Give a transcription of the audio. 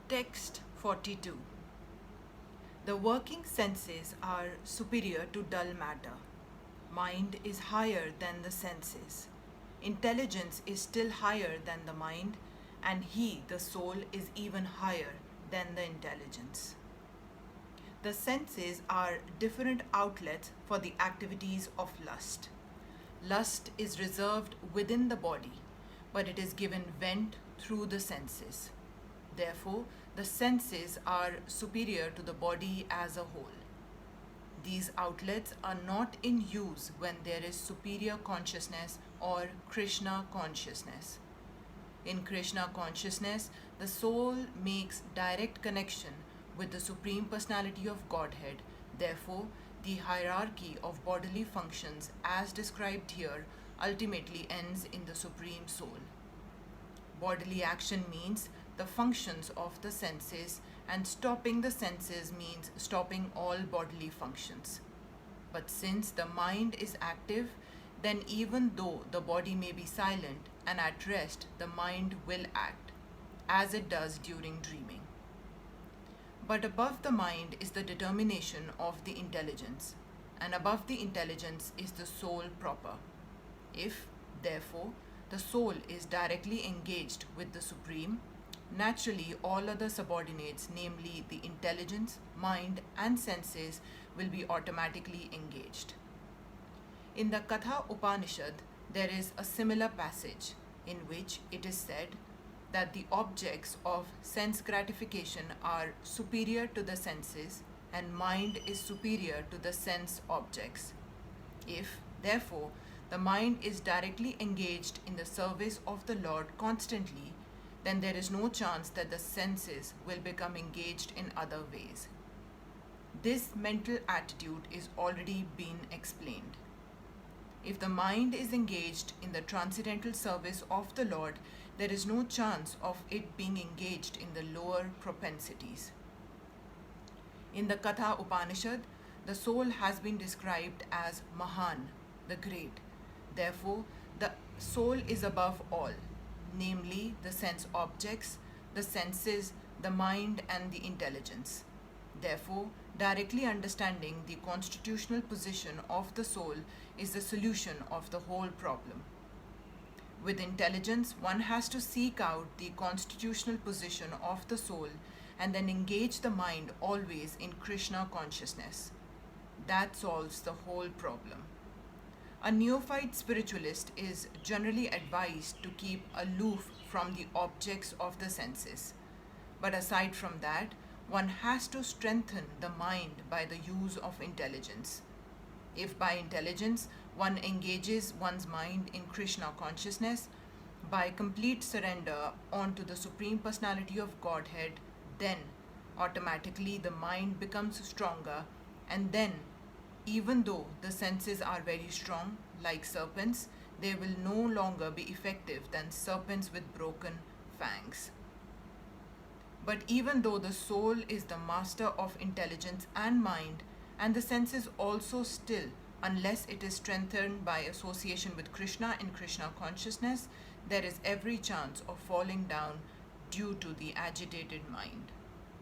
Text 42. The working senses are superior to dull matter. Mind is higher than the senses. Intelligence is still higher than the mind, and he, the soul, is even higher than the intelligence. The senses are different outlets for the activities of lust. Lust is reserved within the body, but it is given vent through the senses. Therefore, the senses are superior to the body as a whole. These outlets are not in use when there is superior consciousness or Krishna consciousness. In Krishna consciousness, the soul makes direct connection with the Supreme Personality of Godhead. Therefore, the hierarchy of bodily functions as described here ultimately ends in the Supreme Soul. Bodily action means the functions of the senses, and stopping the senses means stopping all bodily functions. But since the mind is active, then even though the body may be silent and at rest, the mind will act, as it does during dreaming. But above the mind is the determination of the intelligence, and above the intelligence is the soul proper. If, therefore, the soul is directly engaged with the Supreme, naturally all other subordinates, namely the intelligence, mind, and senses, will be automatically engaged. In the Katha Upanishad, there is a similar passage in which it is said that the objects of sense gratification are superior to the senses and mind is superior to the sense objects. If, therefore, the mind is directly engaged in the service of the Lord constantly, then there is no chance that the senses will become engaged in other ways. This mental attitude is already been explained. If the mind is engaged in the transcendental service of the Lord, there is no chance of it being engaged in the lower propensities. In the Katha Upanishad, the soul has been described as Mahan, the great. Therefore, the soul is above all, namely the sense objects, the senses, the mind, and the intelligence. Therefore, directly understanding the constitutional position of the soul is the solution of the whole problem. With intelligence, one has to seek out the constitutional position of the soul and then engage the mind always in Krishna consciousness. That solves the whole problem. A neophyte spiritualist is generally advised to keep aloof from the objects of the senses. But aside from that, one has to strengthen the mind by the use of intelligence. If by intelligence one engages one's mind in Krishna consciousness, by complete surrender onto the Supreme Personality of Godhead, then automatically the mind becomes stronger, and then even though the senses are very strong, like serpents, they will no longer be effective than serpents with broken fangs. But even though the soul is the master of intelligence and mind, and the senses also still, unless it is strengthened by association with Krishna in Krishna consciousness, there is every chance of falling down due to the agitated mind.